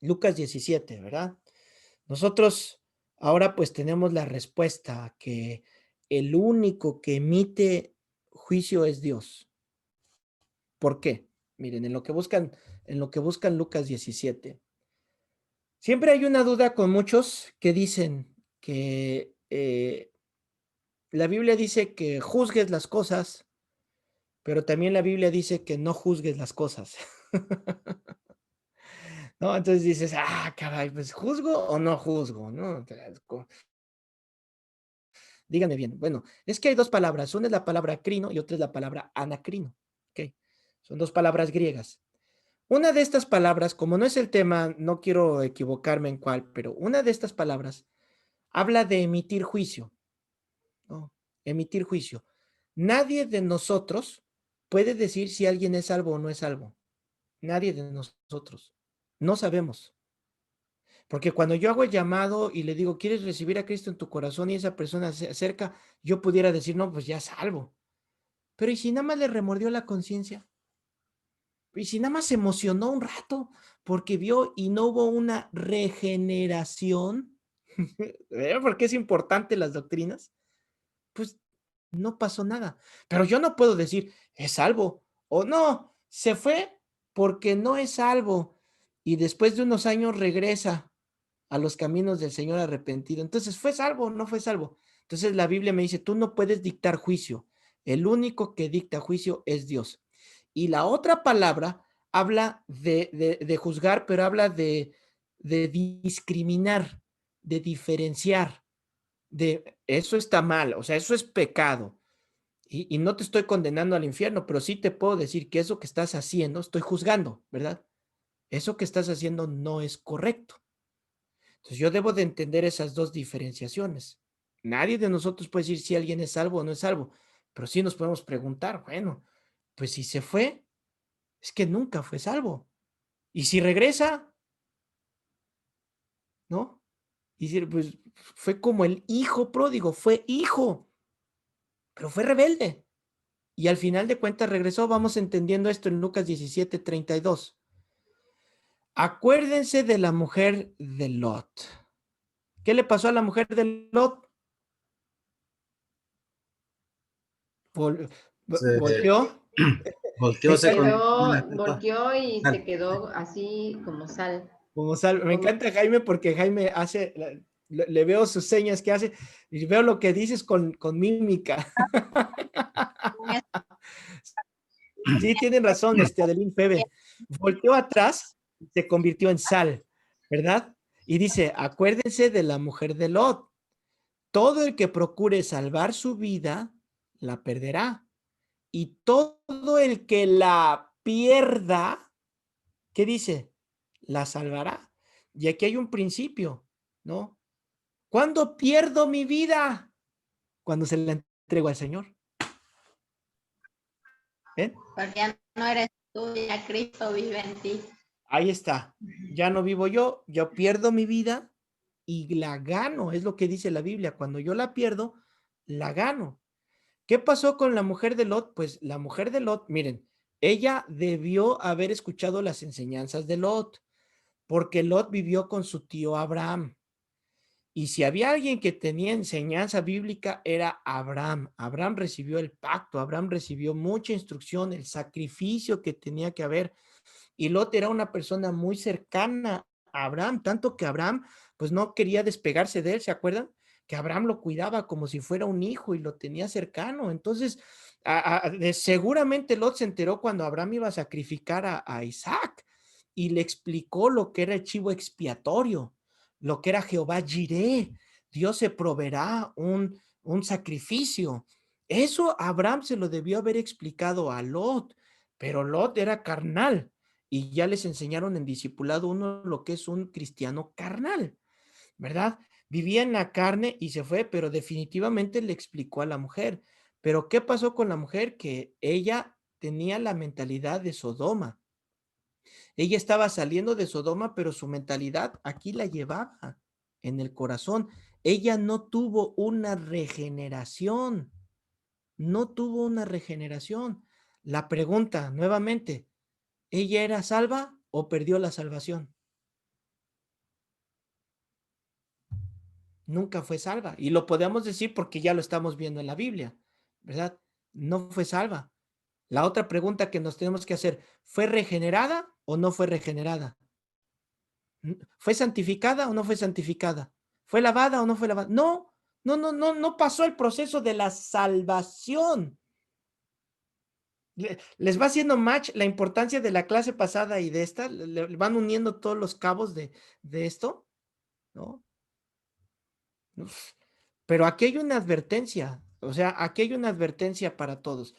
Lucas 17, ¿verdad? Nosotros ahora pues tenemos la respuesta que el único que emite juicio es Dios. ¿Por qué? Miren, en lo que buscan Lucas 17. Siempre hay una duda con muchos que dicen que la Biblia dice que juzgues las cosas, pero también la Biblia dice que no juzgues las cosas. ¿No? Entonces dices, caray, pues juzgo o no juzgo, ¿no? Díganme bien. Bueno, es que hay dos palabras. Una es la palabra crino y otra es la palabra anacrino. ¿Ok? Son dos palabras griegas. Una de estas palabras, como no es el tema, no quiero equivocarme en cuál, pero una de estas palabras habla de emitir juicio, ¿no? Emitir juicio. Nadie de nosotros puede decir si alguien es salvo o no es salvo. Nadie de nosotros. No sabemos. Porque cuando yo hago el llamado y le digo, ¿quieres recibir a Cristo en tu corazón? Y esa persona se acerca, yo pudiera decir, no, pues ya salvo. Pero ¿y si nada más le remordió la conciencia? ¿Y si nada más se emocionó un rato porque vio y no hubo una regeneración? ¿Ven por qué es importante las doctrinas? Pues no pasó nada. Pero yo no puedo decir, es salvo o no, se fue porque no es salvo y después de unos años regresa a los caminos del Señor arrepentido. Entonces, ¿fue salvo o no fue salvo? Entonces la Biblia me dice, tú no puedes dictar juicio. El único que dicta juicio es Dios. Y la otra palabra habla de juzgar, pero habla de discriminar, de diferenciar, de eso está mal, o sea, eso es pecado. Y no te estoy condenando al infierno, pero sí te puedo decir que eso que estás haciendo, estoy juzgando, ¿verdad? Eso que estás haciendo no es correcto. Entonces yo debo de entender esas dos diferenciaciones. Nadie de nosotros puede decir si alguien es salvo o no es salvo, pero sí nos podemos preguntar, bueno, pues si se fue, es que nunca fue salvo. Y si regresa, ¿no? Y si, pues fue como el hijo pródigo, fue hijo, pero fue rebelde. Y al final de cuentas regresó. Vamos entendiendo esto en Lucas 17:32. Acuérdense de la mujer de Lot. ¿Qué le pasó a la mujer de Lot? Vol-
Se
volteó.
volteó, se
Jaime,
convirtió en la
Volteó,
estatua.
volteó y
Ah,
se quedó así como sal.
me
Como,
encanta Jaime porque Jaime hace, le veo sus señas que hace y veo lo que dices con mímica. Sí, tienen razón, Adeline Febe. Volteó atrás y se convirtió en sal, ¿verdad? Y dice, acuérdense de la mujer de Lot. Todo el que procure salvar su vida, la perderá. Y todo el que la pierda, ¿qué dice? La salvará. Y aquí hay un principio, ¿no? ¿Cuándo pierdo mi vida? Cuando se la entrego al Señor. ¿Ven?
Porque ya no eres tú, ya Cristo vive en ti.
Ahí está. Ya no vivo yo pierdo mi vida y la gano. Es lo que dice la Biblia. Cuando yo la pierdo, la gano. ¿Qué pasó con la mujer de Lot? Pues la mujer de Lot, miren, ella debió haber escuchado las enseñanzas de Lot, porque Lot vivió con su tío Abraham. Y si había alguien que tenía enseñanza bíblica, era Abraham. Abraham recibió el pacto, Abraham recibió mucha instrucción, el sacrificio que tenía que haber. Y Lot era una persona muy cercana a Abraham, tanto que Abraham pues no quería despegarse de él, ¿se acuerdan? Que Abraham lo cuidaba como si fuera un hijo y lo tenía cercano. Entonces, seguramente Lot se enteró cuando Abraham iba a sacrificar a Isaac y le explicó lo que era el chivo expiatorio, lo que era Jehová Jireh. Dios se proveerá un sacrificio. Eso Abraham se lo debió haber explicado a Lot, pero Lot era carnal y ya les enseñaron en discipulado uno lo que es un cristiano carnal, ¿verdad? Vivía en la carne y se fue, pero definitivamente le explicó a la mujer. Pero ¿qué pasó con la mujer? Que ella tenía la mentalidad de Sodoma. Ella estaba saliendo de Sodoma, pero su mentalidad aquí la llevaba en el corazón. Ella no tuvo una regeneración, no tuvo una regeneración. La pregunta nuevamente, ¿ella era salva o perdió la salvación? Nunca fue salva. Y lo podemos decir porque ya lo estamos viendo en la Biblia, ¿verdad? No fue salva. La otra pregunta que nos tenemos que hacer, ¿fue regenerada o no fue regenerada? ¿Fue santificada o no fue santificada? ¿Fue lavada o no fue lavada? No, no pasó el proceso de la salvación. Les va haciendo match la importancia de la clase pasada y de esta, le van uniendo todos los cabos de esto, ¿no? Pero aquí hay una advertencia, o sea, aquí hay una advertencia para todos,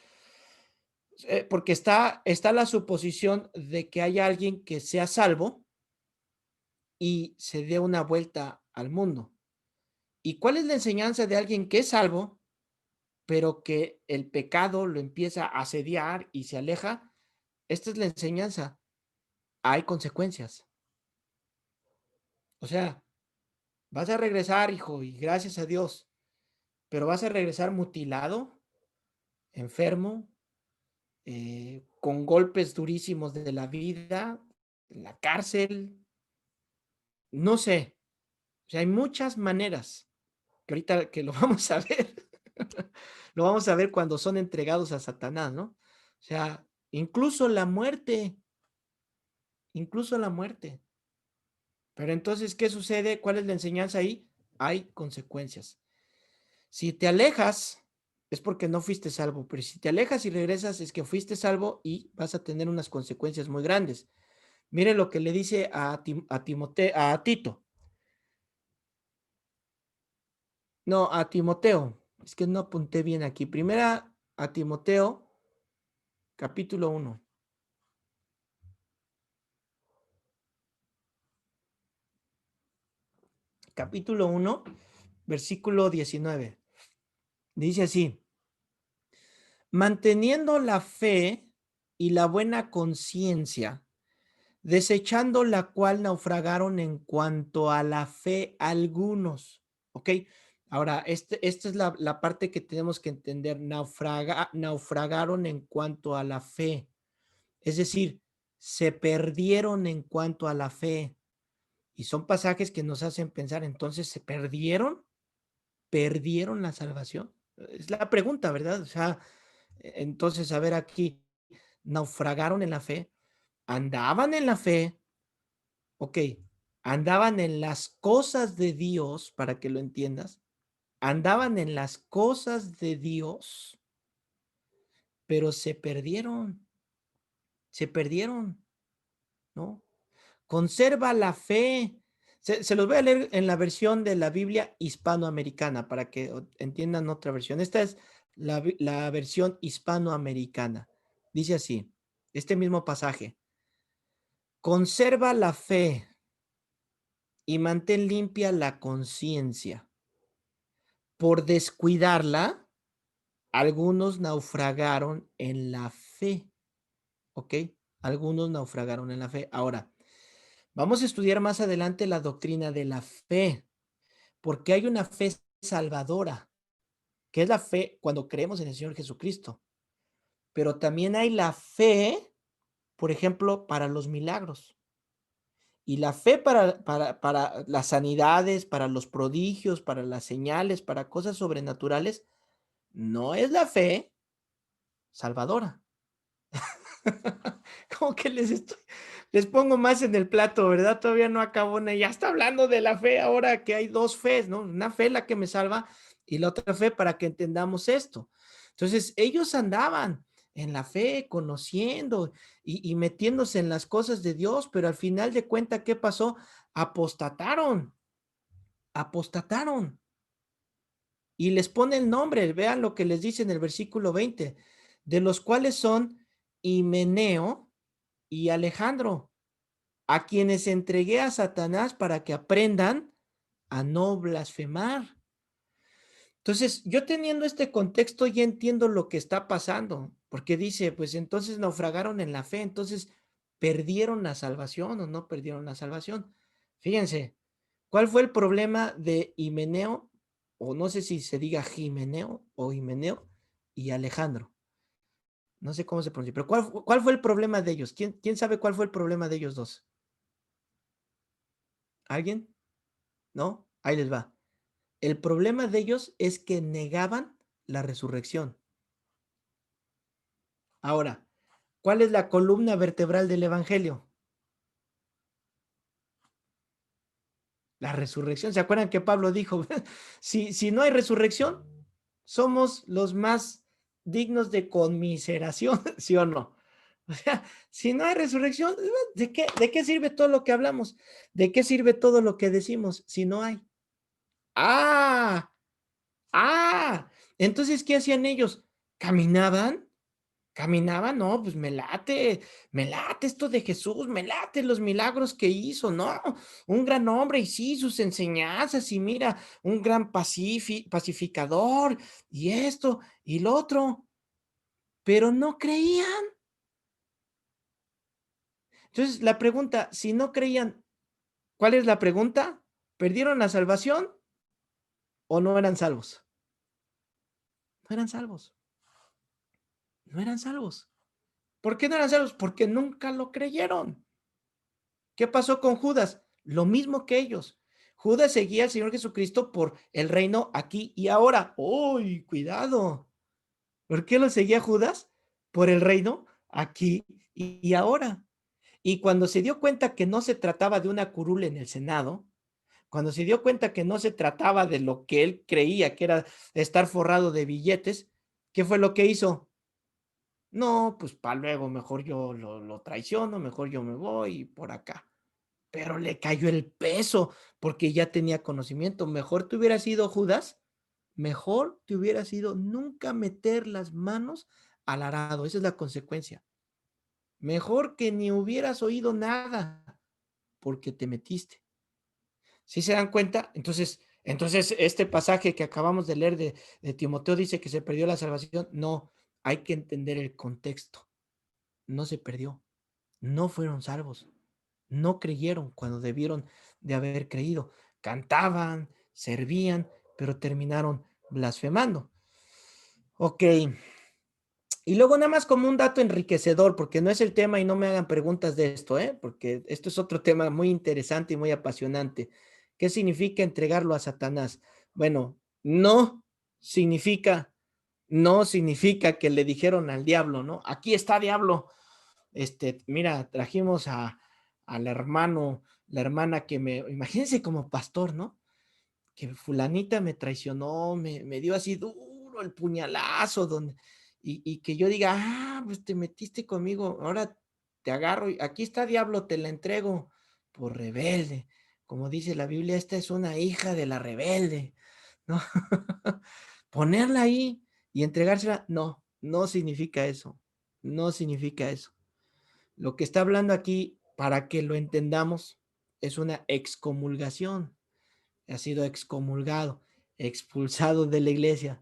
porque está la suposición de que hay alguien que sea salvo y se dé una vuelta al mundo. ¿Y cuál es la enseñanza de alguien que es salvo, pero que el pecado lo empieza a asediar y se aleja? Esta es la enseñanza. Hay consecuencias. O sea, vas a regresar, hijo, y gracias a Dios, pero vas a regresar mutilado, enfermo, con golpes durísimos de la vida, en la cárcel, no sé. O sea, hay muchas maneras que ahorita que lo vamos a ver, lo vamos a ver cuando son entregados a Satanás, ¿no? O sea, incluso la muerte. Pero entonces, ¿qué sucede? ¿Cuál es la enseñanza ahí? Hay consecuencias. Si te alejas, es porque no fuiste salvo, pero si te alejas y regresas, es que fuiste salvo y vas a tener unas consecuencias muy grandes. Mire lo que le dice a Tito. No, a Timoteo. Es que no apunté bien aquí. Primera a Timoteo, capítulo 1. Capítulo 1, versículo 19. Dice así: manteniendo la fe y la buena conciencia, desechando la cual naufragaron en cuanto a la fe algunos. ¿Ok? Ahora, esta es la parte que tenemos que entender. Naufragaron en cuanto a la fe. Es decir, se perdieron en cuanto a la fe. Y son pasajes que nos hacen pensar, entonces, ¿se perdieron? ¿Perdieron la salvación? Es la pregunta, ¿verdad? O sea, entonces, a ver aquí, naufragaron en la fe, andaban en la fe, ok, andaban en las cosas de Dios, para que lo entiendas, andaban en las cosas de Dios, pero se perdieron, ¿no? Conserva la fe. Se los voy a leer en la versión de la Biblia hispanoamericana para que entiendan otra versión. Esta es la versión hispanoamericana. Dice así, este mismo pasaje. Conserva la fe y mantén limpia la conciencia. Por descuidarla, algunos naufragaron en la fe. ¿Ok? Algunos naufragaron en la fe. Ahora, vamos a estudiar más adelante la doctrina de la fe, porque hay una fe salvadora, que es la fe cuando creemos en el Señor Jesucristo, pero también hay la fe, por ejemplo, para los milagros. Y la fe para las sanidades, para los prodigios, para las señales, para cosas sobrenaturales, no es la fe salvadora. Como que les pongo más en el plato, ¿verdad? Todavía no acabo, ya está hablando de la fe ahora que hay dos fees, ¿no? Una fe la que me salva y la otra fe para que entendamos esto. Entonces, ellos andaban en la fe, conociendo y metiéndose en las cosas de Dios, pero al final de cuentas, ¿qué pasó? Apostataron, apostataron. Y les pone el nombre, vean lo que les dice en el versículo 20, de los cuales son Himeneo y Alejandro, a quienes entregué a Satanás para que aprendan a no blasfemar. Entonces, yo teniendo este contexto ya entiendo lo que está pasando, porque dice, pues entonces naufragaron en la fe, entonces perdieron la salvación o no perdieron la salvación. Fíjense, ¿cuál fue el problema de Himeneo? O no sé si se diga Jimeneo o Himeneo y Alejandro. No sé cómo se pronuncia, pero ¿cuál fue el problema de ellos? ¿Quién sabe cuál fue el problema de ellos dos? ¿Alguien? ¿No? Ahí les va. El problema de ellos es que negaban la resurrección. Ahora, ¿cuál es la columna vertebral del evangelio? La resurrección. ¿Se acuerdan que Pablo dijo, si no hay resurrección, somos los más dignos de conmiseración, ¿sí o no? O sea, si no hay resurrección, ¿de qué sirve todo lo que hablamos? ¿De qué sirve todo lo que decimos si no hay? Ah, entonces, ¿qué hacían ellos? ¿Caminaban? ¿Caminaban? No, pues me late esto de Jesús, me late los milagros que hizo, ¿no? Un gran hombre y sí, sus enseñanzas y mira, un gran pacificador y esto y lo otro, pero no creían. Entonces, la pregunta, si no creían, ¿cuál es la pregunta? ¿Perdieron la salvación o no eran salvos? No eran salvos, no eran salvos. ¿Por qué no eran salvos? Porque nunca lo creyeron. ¿Qué pasó con Judas? Lo mismo que ellos. Judas seguía al Señor Jesucristo por el reino aquí y ahora. ¡Uy, cuidado! ¿Por qué lo seguía Judas? Por el reino aquí y ahora. Y cuando se dio cuenta que no se trataba de una curul en el Senado, cuando se dio cuenta que no se trataba de lo que él creía que era estar forrado de billetes, ¿qué fue lo que hizo? No, pues para luego, mejor yo lo traiciono, mejor yo me voy por acá. Pero le cayó el peso porque ya tenía conocimiento. Mejor te hubiera sido Judas, mejor te hubiera sido nunca meter las manos al arado. Esa es la consecuencia. Mejor que ni hubieras oído nada porque te metiste. ¿Sí se dan cuenta? Entonces este pasaje que acabamos de leer de Timoteo dice que se perdió la salvación. No, hay que entender el contexto. no se perdió, no fueron salvos, no creyeron cuando debieron de haber creído. Cantaban, servían, pero terminaron blasfemando. Ok. Y luego nada más como un dato enriquecedor, porque no es el tema y no me hagan preguntas de esto, porque esto es otro tema muy interesante y muy apasionante. ¿Qué significa entregarlo a Satanás? Bueno, significa, no significa que le dijeron al diablo, ¿no? Aquí está diablo. Mira, trajimos al hermano, la hermana imagínense como pastor, ¿no? Que fulanita me traicionó, me dio así duro el puñalazo, y que yo diga, pues te metiste conmigo, ahora te agarro, y aquí está diablo, te la entrego por rebelde. Como dice la Biblia, esta es una hija de la rebelde, ¿no? Ponerla ahí y entregársela, no significa eso, no significa eso. Lo que está hablando aquí, para que lo entendamos, es una excomulgación. Ha sido excomulgado, expulsado de la iglesia.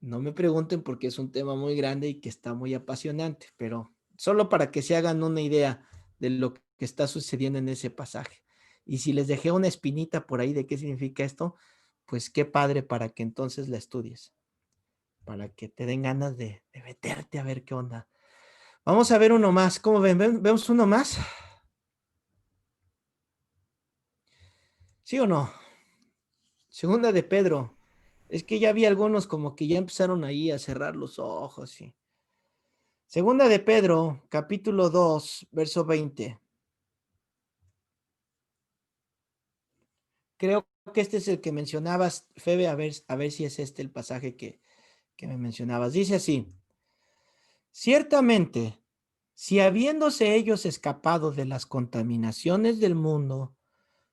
No me pregunten porque es un tema muy grande y que está muy apasionante, pero solo para que se hagan una idea de lo que está sucediendo en ese pasaje. Y si les dejé una espinita por ahí de qué significa esto, pues qué padre para que entonces la estudies, para que te den ganas de meterte a ver qué onda. Vamos a ver uno más. ¿Cómo ven? ¿Vemos uno más? ¿Sí o no? Segunda de Pedro. Es que ya vi algunos como que ya empezaron ahí a cerrar los ojos. Sí. Segunda de Pedro, capítulo 2, verso 20. Creo que este es el que mencionabas, Febe, a ver si es este el pasaje que me mencionabas. Dice así: ciertamente, si habiéndose ellos escapado de las contaminaciones del mundo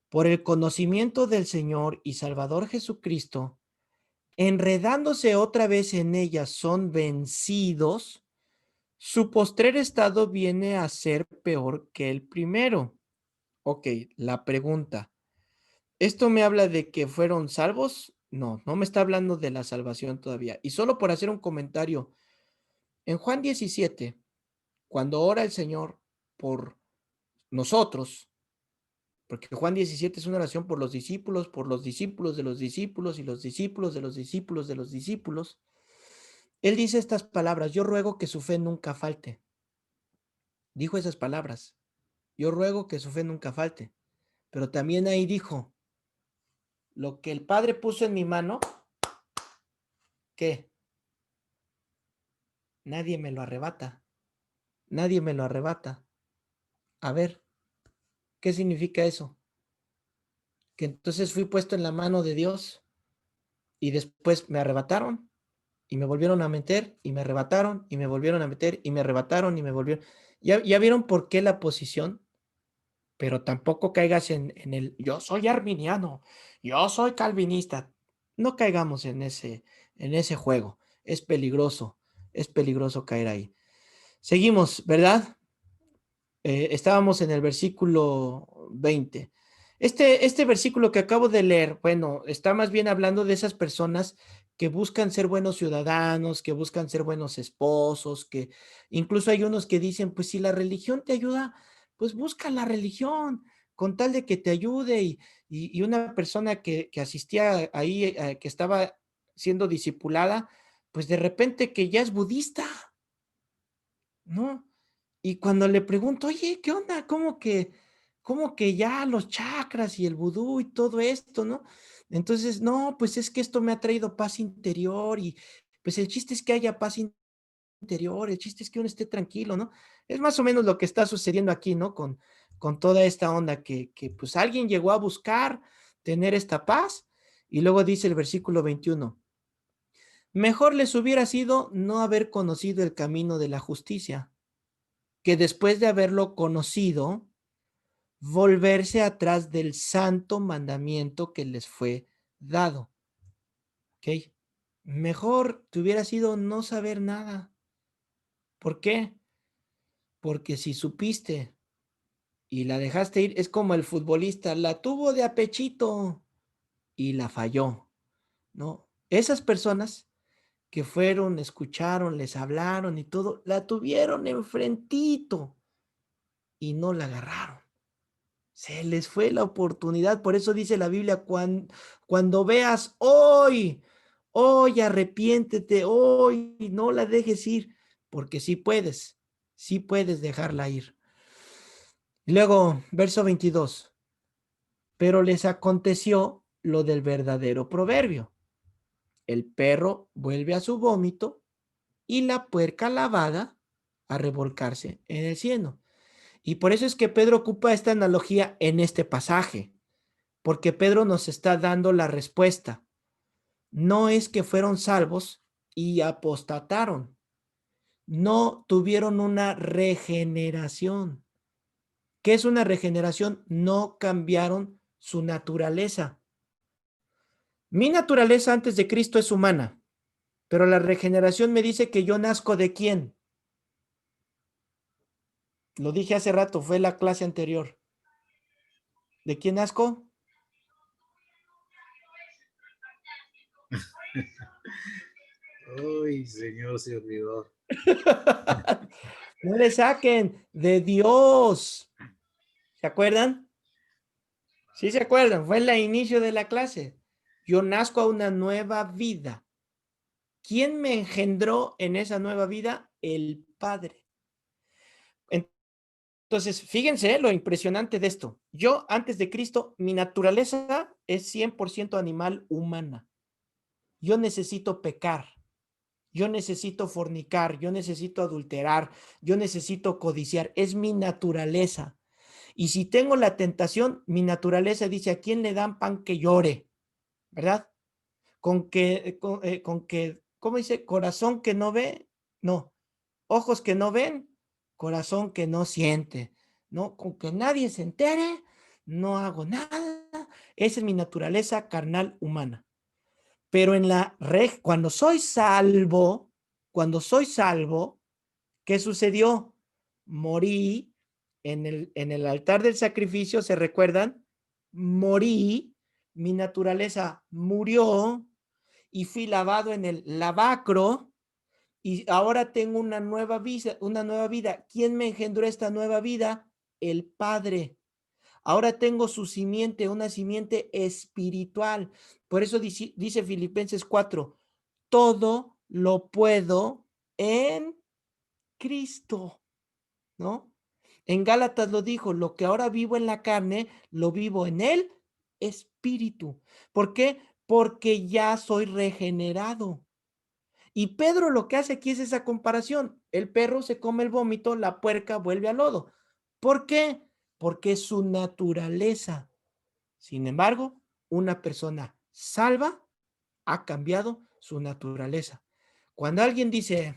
por el conocimiento del Señor y Salvador Jesucristo, enredándose otra vez en ellas, son vencidos, su postrer estado viene a ser peor que el primero. Ok, la pregunta, ¿esto me habla de que fueron salvos? No, no me está hablando de la salvación todavía. Y solo por hacer un comentario, en Juan 17, cuando ora el Señor por nosotros, porque Juan 17 es una oración por los discípulos de los discípulos y los discípulos de los discípulos de los discípulos, Él dice estas palabras: yo ruego que su fe nunca falte. Dijo esas palabras: yo ruego que su fe nunca falte. Pero también ahí dijo: lo que el Padre puso en mi mano, ¿qué? Nadie me lo arrebata. Nadie me lo arrebata. A ver, ¿qué significa eso? Que entonces fui puesto en la mano de Dios y después me arrebataron y me volvieron a meter y me arrebataron y me volvieron a meter y me arrebataron y me volvieron. ¿Ya vieron por qué la posición? Pero tampoco caigas en el yo soy arminiano, yo soy calvinista. No caigamos en ese juego. Es peligroso caer ahí. Seguimos, ¿verdad? Estábamos en el versículo 20. Este versículo que acabo de leer, bueno, está más bien hablando de esas personas que buscan ser buenos ciudadanos, que buscan ser buenos esposos, que incluso hay unos que dicen, pues si la religión te ayuda, pues busca la religión con tal de que te ayude. Y una persona que asistía ahí, que estaba siendo discipulada, pues de repente que ya es budista, ¿no? Y cuando le pregunto, oye, ¿qué onda? ¿Cómo que ya los chakras y el vudú y todo esto, no? Entonces, no, pues es que esto me ha traído paz interior y pues el chiste es que haya paz interior, el chiste es que uno esté tranquilo, ¿no? Es más o menos lo que está sucediendo aquí, ¿no? Con toda esta onda que pues alguien llegó a buscar tener esta paz y luego dice el versículo 21, mejor les hubiera sido no haber conocido el camino de la justicia que después de haberlo conocido, volverse atrás del santo mandamiento que les fue dado. ¿Ok? Mejor te hubiera sido no saber nada. ¿Por qué? Porque si supiste y la dejaste ir, es como el futbolista, la tuvo de apechito y la falló, ¿no? Esas personas que fueron, escucharon, les hablaron y todo, la tuvieron enfrentito y no la agarraron. Se les fue la oportunidad. Por eso dice la Biblia, cuando veas hoy arrepiéntete, hoy no la dejes ir, porque sí puedes dejarla ir. Luego, verso 22. Pero les aconteció lo del verdadero proverbio. El perro vuelve a su vómito y la puerca lavada a revolcarse en el cieno. Y por eso es que Pedro ocupa esta analogía en este pasaje, porque Pedro nos está dando la respuesta. No es que fueron salvos y apostataron, no tuvieron una regeneración. ¿Qué es una regeneración? No cambiaron su naturaleza. Mi naturaleza antes de Cristo es humana, pero la regeneración me dice que yo nazco ¿de quién? Lo dije hace rato, fue la clase anterior. ¿De quién nazco?
Uy, señor, se olvidó.
No le saquen, de Dios. ¿Se acuerdan? Sí se acuerdan, fue el inicio de la clase. Yo nazco a una nueva vida. ¿Quién me engendró en esa nueva vida? El Padre. Entonces, fíjense lo impresionante de esto. Yo, antes de Cristo, mi naturaleza es 100% animal humana. Yo necesito pecar. Yo necesito fornicar, yo necesito adulterar, yo necesito codiciar. Es mi naturaleza. Y si tengo la tentación, mi naturaleza dice, ¿a quién le dan pan que llore? ¿Verdad? ¿Cómo dice? Corazón que no ve, no. Ojos que no ven, corazón que no siente. ¿No? Con que nadie se entere, no hago nada. Esa es mi naturaleza carnal humana. Pero cuando soy salvo, ¿qué sucedió? Morí en el altar del sacrificio, ¿se recuerdan? Morí, mi naturaleza murió y fui lavado en el lavacro y ahora tengo una nueva vida. ¿Quién me engendró esta nueva vida? El Padre. Ahora tengo su simiente, una simiente espiritual. Por eso dice Filipenses 4, todo lo puedo en Cristo, ¿no? En Gálatas lo dijo, lo que ahora vivo en la carne, lo vivo en el espíritu. ¿Por qué? Porque ya soy regenerado. Y Pedro lo que hace aquí es esa comparación. El perro se come el vómito, la puerca vuelve al lodo. ¿Por qué? Porque es su naturaleza. Sin embargo, una persona salva ha cambiado su naturaleza. Cuando alguien dice,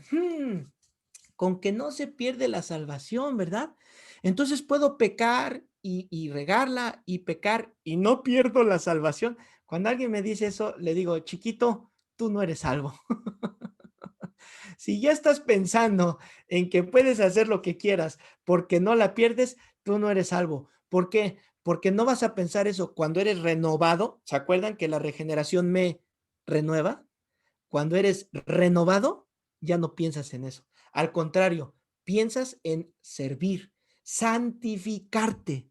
con que no se pierde la salvación, ¿verdad? Entonces puedo pecar y regarla y pecar y no pierdo la salvación. Cuando alguien me dice eso, le digo, chiquito, tú no eres salvo. Si ya estás pensando en que puedes hacer lo que quieras porque no la pierdes, tú no eres salvo. ¿Por qué? Porque no vas a pensar eso cuando eres renovado. ¿Se acuerdan que la regeneración me renueva? Cuando eres renovado, ya no piensas en eso. Al contrario, piensas en servir, santificarte,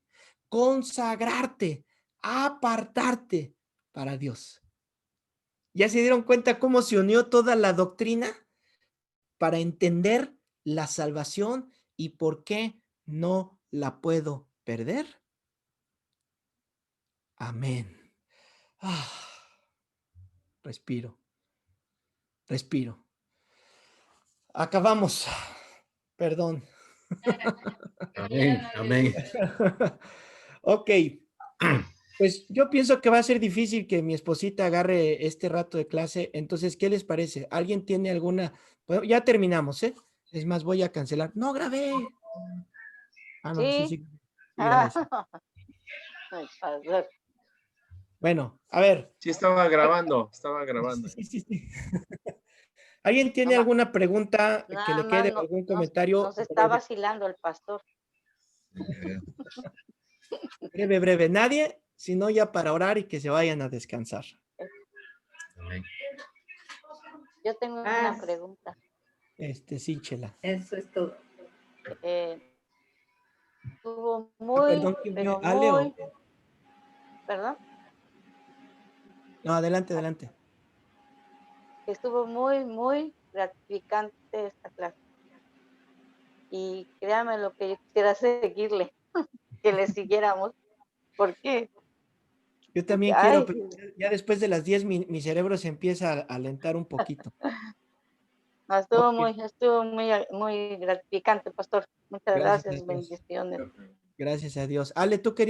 consagrarte, apartarte para Dios. ¿Ya se dieron cuenta cómo se unió toda la doctrina para entender la salvación y por qué no la puedo perder? Amén. Ah, respiro. Acabamos. Perdón.
Amén, amén.
Ok, pues yo pienso que va a ser difícil que mi esposita agarre este rato de clase. Entonces, ¿qué les parece? ¿Alguien tiene alguna? Bueno, ya terminamos, ¿eh? Es más, voy a cancelar. No grabé. Ah, no, sí,
Sí.
sí. Sí, gracias. Bueno, a ver.
Sí, estaba grabando.
Sí, sí, sí. ¿Alguien tiene alguna pregunta que le quede, algún comentario?
Nos está vacilando el pastor.
Breve. Nadie, sino ya para orar y que se vayan a descansar.
Amén.
Yo tengo
Ah,
una pregunta.
Sí, Chela.
Eso es todo.
Estuvo muy,
Perdón, ¿quién fue?
pero
¿Ale o?
muy, perdón,
No, adelante, adelante.
estuvo muy, muy gratificante esta clase. Y créame lo que yo quisiera seguirle, que le siguiéramos. ¿Por qué?
Yo
Porque,
también quiero,
ay,
pero ya después de las 10 mi cerebro se empieza a alentar un poquito.
no,
Ok,
estuvo muy, muy gratificante, pastor. Muchas
gracias a
gracias,
Dios.
bendiciones.
Gracias a Dios. Ale, ¿tú querías